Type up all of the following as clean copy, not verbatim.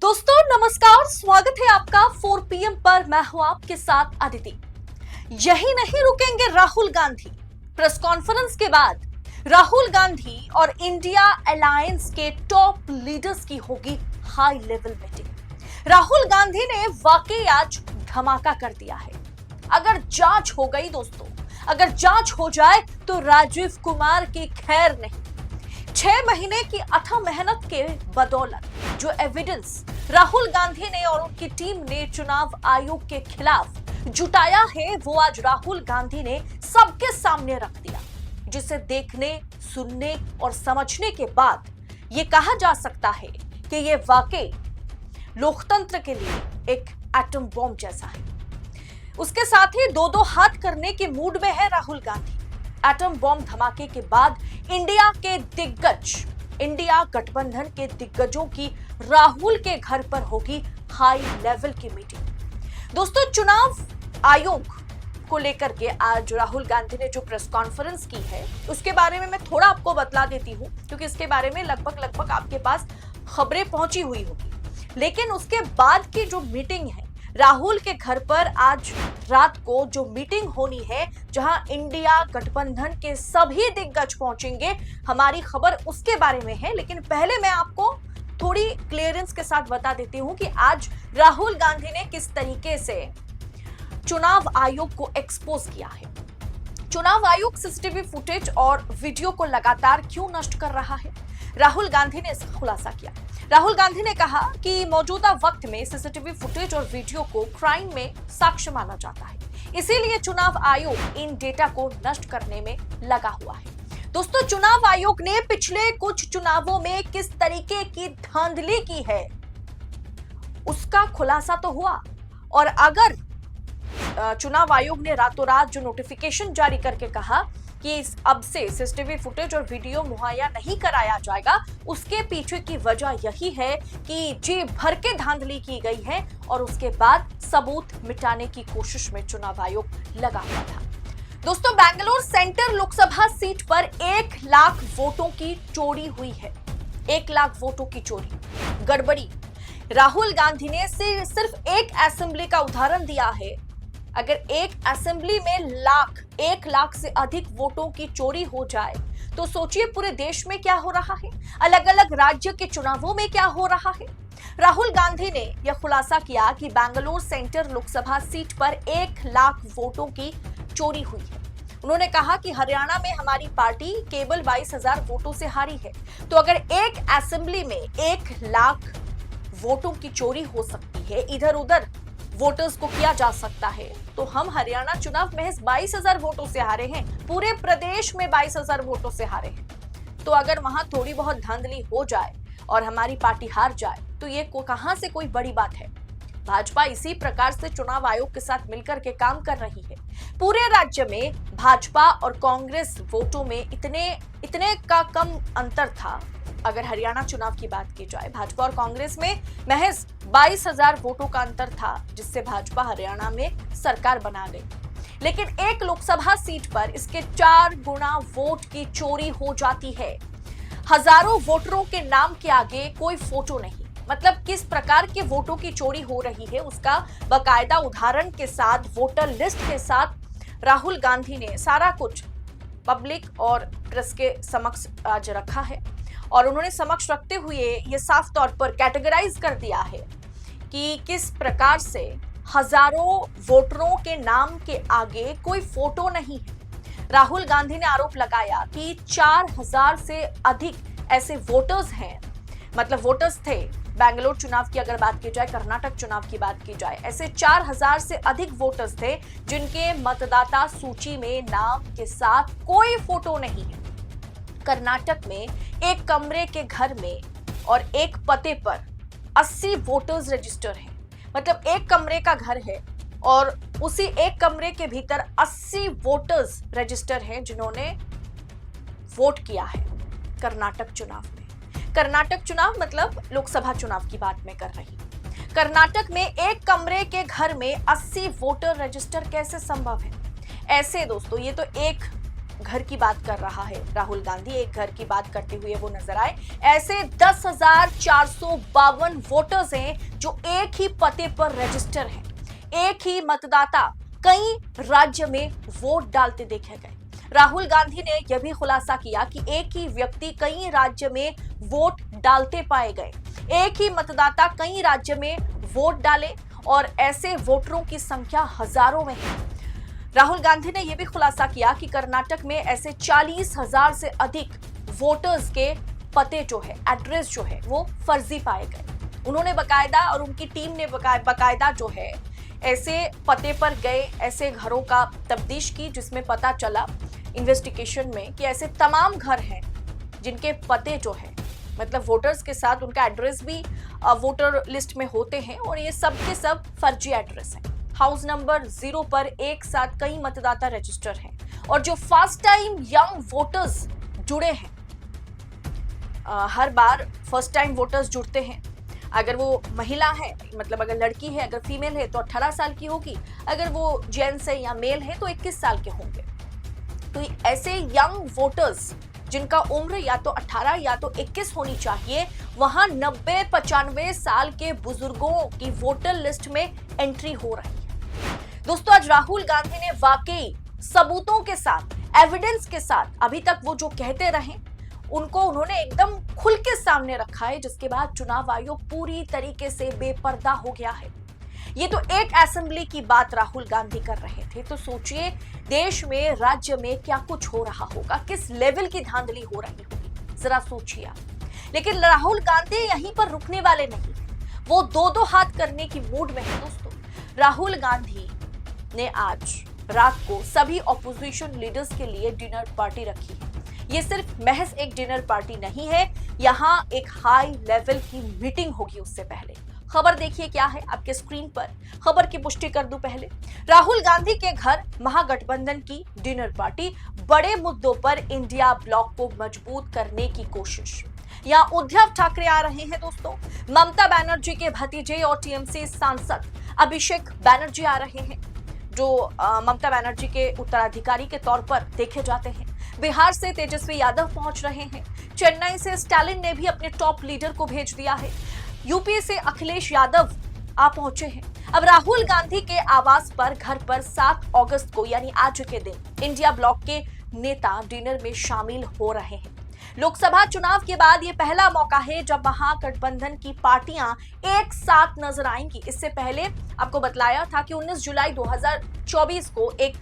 दोस्तों नमस्कार, स्वागत है आपका 4 PM पर। मैं हूं आपके साथ अदिति। यही नहीं रुकेंगे राहुल गांधी। प्रेस कॉन्फ्रेंस के बाद राहुल गांधी और इंडिया अलायंस के टॉप लीडर्स की होगी high level meeting. Rahul Gandhi ने वाकई आज धमाका कर दिया है। अगर जांच हो गई दोस्तों, अगर जांच हो जाए तो राजीव कुमार की खैर नहीं। 6 महीने की अथक मेहनत के बदौलत जो एविडेंस राहुल गांधी ने और उनकी टीम ने चुनाव आयोग के खिलाफ जुटाया है, वो आज राहुल गांधी ने सबके सामने रख दिया, जिसे देखने, सुनने और समझने के बाद ये कहा जा सकता है कि ये वाकई लोकतंत्र के लिए एक एटम बॉम्ब जैसा है। उसके साथ ही दो हाथ करने के मूड में है राहुल गांधी। एटम बॉम्ब धमाके के बाद इंडिया के दिग्गज, इंडिया गठबंधन के दिग्गजों की राहुल के घर पर होगी हाई लेवल की मीटिंग। दोस्तों, चुनाव आयोग को लेकर के आज राहुल गांधी ने जो प्रेस कॉन्फ्रेंस की है उसके बारे में मैं थोड़ा आपको बतला देती हूं, क्योंकि इसके बारे में लगभग आपके पास खबरें पहुंची हुई होगी। लेकिन उसके बाद की जो मीटिंग है राहुल के घर पर, आज रात को जो मीटिंग होनी है जहां इंडिया गठबंधन के सभी दिग्गज पहुंचेंगे, हमारी खबर उसके बारे में है। लेकिन पहले मैं आपको थोड़ी क्लियरेंस के साथ बता देती हूं कि आज राहुल गांधी ने किस तरीके से चुनाव आयोग को एक्सपोज किया है। चुनाव आयोग सीसीटीवी फुटेज और वीडियो को लगातार क्यों नष्ट कर रहा है, राहुल गांधी ने इसका खुलासा किया। राहुल गांधी ने कहा कि मौजूदा वक्त में सीसीटीवी फुटेज और वीडियो को क्राइम में साक्ष्य माना जाता है, इसीलिए चुनाव आयोग इन डेटा को नष्ट करने में लगा हुआ है। दोस्तों, चुनाव आयोग ने पिछले कुछ चुनावों में किस तरीके की धांधली की है उसका खुलासा तो हुआ, और अगर चुनाव आयोग ने रातों रात जो नोटिफिकेशन जारी करके कहा कि अब से सीसीटीवी फुटेज और वीडियो मुहैया नहीं कराया जाएगा, उसके पीछे की वजह यही है कि जी भर के धांधली की गई है और उसके बाद सबूत मिटाने की कोशिश में चुनाव आयोग लगा हुआ था। दोस्तों, बेंगलुरु सेंटर लोकसभा सीट पर 1 लाख वोटों की चोरी हुई है। 1 लाख वोटों की चोरी, गड़बड़ी। राहुल गांधी ने सिर्फ एक असेंबली का उदाहरण दिया है। अगर एक असेंबली में 1 लाख से अधिक वोटों की चोरी हो जाए तो सोचिए पूरे देश में क्या हो रहा है, अलग अलग राज्य के चुनावों में क्या हो रहा है। राहुल गांधी ने यह खुलासा किया कि बेंगलुरु सेंटर लोकसभा सीट पर 1 लाख वोटों की चोरी हुई है। उन्होंने कहा कि हरियाणा में हमारी पार्टी केवल 22,000 वोटों से हारी है, तो अगर एक असेंबली में 1 लाख वोटों की चोरी हो सकती है, इधर उधर वोटर्स को किया जा सकता है, तो हम हरियाणा चुनाव महज 22,000 वोटों से हारे हैं, पूरे प्रदेश में 22,000 वोटों से हारे हैं। तो अगर वहां थोड़ी बहुत धांधली हो जाए और हमारी पार्टी हार जाए तो ये कहां से कोई बड़ी बात है। भाजपा इसी प्रकार से चुनाव आयोग के साथ मिलकर के काम कर रही है। पूरे राज्य में भाजपा और कांग्रेस वोटों में इतने का कम अंतर था। अगर हरियाणा चुनाव की बात की जाए, भाजपा और कांग्रेस में महज 22,000 वोटों का अंतर था, जिससे भाजपा हरियाणा में सरकार बना गई। लेकिन एक लोकसभा सीट पर इसके 4 गुना वोट की चोरी हो जाती है। हजारों वोटरों के नाम के आगे कोई फोटो नहीं। मतलब किस प्रकार के वोटों की चोरी हो रही है उसका बाकायदा उदाहरण के साथ, वोटर लिस्ट के साथ राहुल गांधी ने सारा कुछ पब्लिक और प्रेस के समक्ष आज रखा है। और उन्होंने समक्ष रखते हुए ये साफ तौर पर कैटेगराइज कर दिया है कि किस प्रकार से हजारों वोटरों के नाम के आगे कोई फोटो नहीं है। राहुल गांधी ने आरोप लगाया कि 4,000 से अधिक ऐसे वोटर्स हैं, मतलब वोटर्स थे। बेंगलुरु चुनाव की अगर बात की जाए, कर्नाटक चुनाव की बात की जाए, ऐसे 4,000 से अधिक वोटर्स थे जिनके मतदाता सूची में नाम के साथ कोई फोटो नहीं है। कर्नाटक में एक कमरे के घर में और एक पते पर 80 वोटर्स रजिस्टर हैं। मतलब एक कमरे का घर है और उसी एक कमरे के भीतर 80 वोटर्स रजिस्टर हैं जिन्होंने वोट किया है कर्नाटक चुनाव में। कर्नाटक चुनाव मतलब लोकसभा चुनाव की बात मैं कर रही हूं। कर्नाटक में एक कमरे के घर में 80 वोटर रजिस्टर कैसे संभव है? ऐसे दोस्तों, ये तो एक घर की बात कर रहा है राहुल गांधी, एक घर की बात करते हुए वो नजर आए। ऐसे 10,452 वोटर्स हैं जो एक ही पते पर रजिस्टर हैं। एक ही मतदाता कई राज्य में वोट डालते देखे गए। राहुल गांधी ने यह भी खुलासा किया कि एक ही व्यक्ति कई राज्य में वोट डालते पाए गए। एक ही मतदाता कई राज्य में वोट डाले और ऐसे वोटरों की संख्या हजारों में है। राहुल गांधी ने यह भी खुलासा किया कि कर्नाटक में ऐसे 40,000 से अधिक वोटर्स के पते जो है, एड्रेस जो है, वो फर्जी पाए गए। उन्होंने बकायदा और उनकी टीम ने बकायदा जो है ऐसे पते पर गए ऐसे घरों का तफ्तीश की, जिसमें पता चला इन्वेस्टिगेशन में कि ऐसे तमाम घर हैं जिनके पते जो है, मतलब वोटर्स के साथ उनका एड्रेस भी वोटर लिस्ट में होते हैं और ये सब के सब फर्जी एड्रेस हैं। हाउस नंबर 0 पर एक साथ कई मतदाता रजिस्टर हैं और जो फर्स्ट टाइम यंग वोटर्स जुड़े हैं, हर बार फर्स्ट टाइम वोटर्स जुड़ते हैं। अगर वो महिला है, मतलब अगर लड़की है, अगर फीमेल है तो 18 साल की होगी, अगर वो जेंट्स है या मेल है तो 21 साल के होंगे। तो ऐसे यंग वोटर्स जिनका उम्र या तो 18 या तो 21 होनी चाहिए, वहां 90-95 साल के बुजुर्गों की वोटर लिस्ट में एंट्री हो रही है। दोस्तों, आज राहुल गांधी ने वाकई सबूतों के साथ, एविडेंस के साथ, अभी तक वो जो कहते रहे उनको उन्होंने एकदम खुल के सामने रखा है, जिसके बाद चुनाव आयोग पूरी तरीके से बेपर्दा हो गया है। ये तो एक असेंबली की बात राहुल गांधी कर रहे थे, तो सोचिए देश में, राज्य में क्या कुछ हो रहा होगा, किस लेवल की धांधली हो रही होगी, जरा सोचिए आप। लेकिन राहुल गांधी यहीं पर रुकने वाले नहीं, वो दो हाथ करने की मूड में है। दोस्तों, राहुल गांधी ने आज रात को सभी ऑपोजिशन लीडर्स के लिए डिनर पार्टी रखी है। ये सिर्फ महज एक डिनर पार्टी नहीं है, यहाँ एक हाई लेवल की मीटिंग होगी। उससे पहले खबर देखिए क्या है आपके स्क्रीन पर, खबर की पुष्टि कर दूं पहले। राहुल गांधी के घर महागठबंधन की डिनर पार्टी, बड़े मुद्दों पर इंडिया ब्लॉक को मजबूत करने की कोशिश। यहाँ उद्धव ठाकरे आ रहे हैं दोस्तों, ममता बनर्जी के भतीजे और टीएमसी सांसद अभिषेक बनर्जी आ रहे हैं, जो ममता बनर्जी के उत्तराधिकारी के तौर पर देखे जाते हैं। बिहार से तेजस्वी यादव पहुंच रहे हैं। चेन्नई से स्टालिन ने भी अपने टॉप लीडर को भेज दिया है। यूपी से अखिलेश यादव आ पहुंचे हैं। अब राहुल गांधी के आवास पर घर पर 7 अगस्त को, यानी आज के दिन, इंडिया ब्लॉक के नेता डिनर में शामिल हो रहे हैं। लोकसभा चुनाव के बाद ये पहला मौका है जब महागठबंधन की पार्टियां एक साथ नजर आएंगी। इससे पहले आपको बतलाया था कि 19 जुलाई 2024 को एक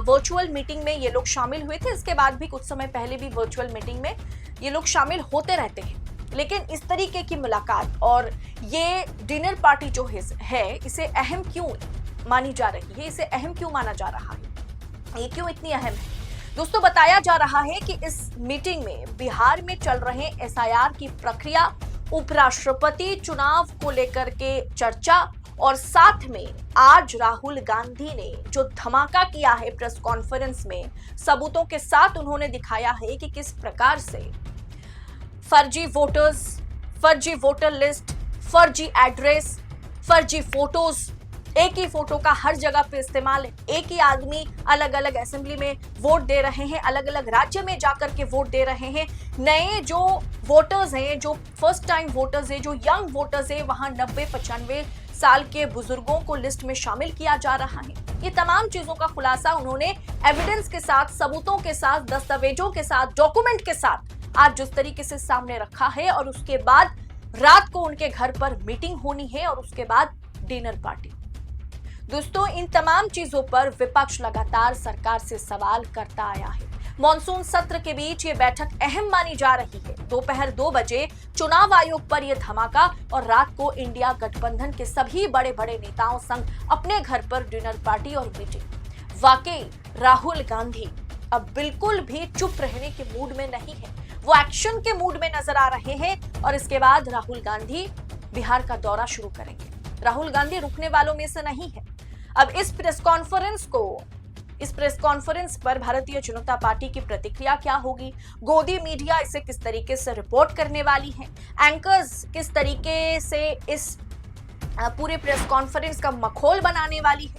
वर्चुअल मीटिंग में ये लोग शामिल हुए थे। इसके बाद भी कुछ समय पहले भी वर्चुअल मीटिंग में ये लोग शामिल होते रहते हैं, लेकिन इस तरीके की मुलाकात और ये डिनर पार्टी जो है, इसे अहम क्यों मानी जा रही है, इसे अहम क्यों माना जा रहा है, ये क्यों इतनी अहम है? दोस्तों, बताया जा रहा है कि इस मीटिंग में बिहार में चल रहे एसआईआर की प्रक्रिया, उपराष्ट्रपति चुनाव को लेकर के चर्चा और साथ में आज राहुल गांधी ने जो धमाका किया है प्रेस कॉन्फ्रेंस में, सबूतों के साथ उन्होंने दिखाया है कि किस प्रकार से फर्जी वोटर्स, फर्जी वोटर लिस्ट, फर्जी एड्रेस, फर्जी फोटोज, एक ही फोटो का हर जगह पे इस्तेमाल है। एक ही आदमी अलग अलग असेंबली में वोट दे रहे हैं, अलग अलग राज्य में जाकर के वोट दे रहे हैं। नए जो वोटर्स हैं, जो फर्स्ट टाइम वोटर्स हैं, जो यंग वोटर्स हैं, वहां 90-95 साल के बुजुर्गों को लिस्ट में शामिल किया जा रहा है। ये तमाम चीजों का खुलासा उन्होंने एविडेंस के साथ, सबूतों के साथ, दस्तावेजों के साथ, डॉक्यूमेंट के साथ आज जिस तरीके से सामने रखा है, और उसके बाद रात को उनके घर पर मीटिंग होनी है और उसके बाद डिनर पार्टी। दोस्तों, इन तमाम चीजों पर विपक्ष लगातार सरकार से सवाल करता आया है। मॉनसून सत्र के बीच ये बैठक अहम मानी जा रही है। दोपहर 2 बजे चुनाव आयोग पर यह धमाका और रात को इंडिया गठबंधन के सभी बड़े बड़े नेताओं संग अपने घर पर डिनर पार्टी और मीटिंग। वाकई राहुल गांधी अब बिल्कुल भी चुप रहने के मूड में नहीं है, वो एक्शन के मूड में नजर आ रहे हैं। और इसके बाद राहुल गांधी बिहार का दौरा शुरू करेंगे। राहुल गांधी रुकने वालों में से नहीं है। अब इस प्रेस कॉन्फ्रेंस पर भारतीय जनता पार्टी की प्रतिक्रिया क्या होगी, गोदी मीडिया इसे किस तरीके से रिपोर्ट करने वाली है, एंकर्स किस तरीके से इस पूरे प्रेस कॉन्फ्रेंस का मखौल बनाने वाली है,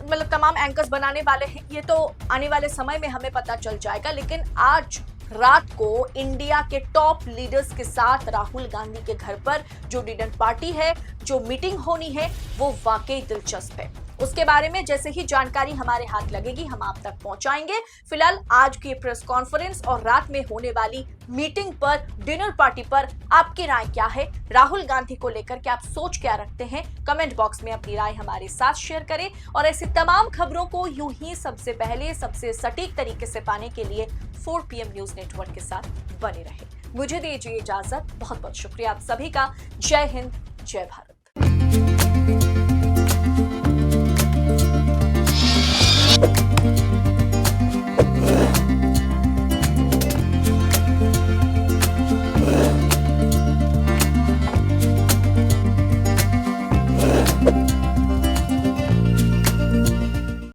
मतलब तमाम एंकर्स बनाने वाले हैं, ये तो आने वाले समय में हमें पता चल जाएगा। लेकिन आज रात को इंडिया के टॉप लीडर्स के साथ राहुल गांधी के घर पर जो डिनर पार्टी है, जो मीटिंग होनी है, वो वाकई दिलचस्प है। उसके बारे में जैसे ही जानकारी हमारे हाथ लगेगी हम आप तक पहुंचाएंगे। फिलहाल आज की प्रेस कॉन्फ्रेंस और रात में होने वाली मीटिंग पर, डिनर पार्टी पर आपकी राय क्या है? राहुल गांधी को लेकर के आप सोच क्या रखते हैं? कमेंट बॉक्स में अपनी राय हमारे साथ शेयर करें और ऐसी तमाम खबरों को यूं ही सबसे पहले, सबसे सटीक तरीके से पाने के लिए 4 PM न्यूज नेटवर्क के साथ बने रहे। मुझे दीजिए इजाजत। बहुत बहुत शुक्रिया आप सभी का। जय हिंद, जय भारत।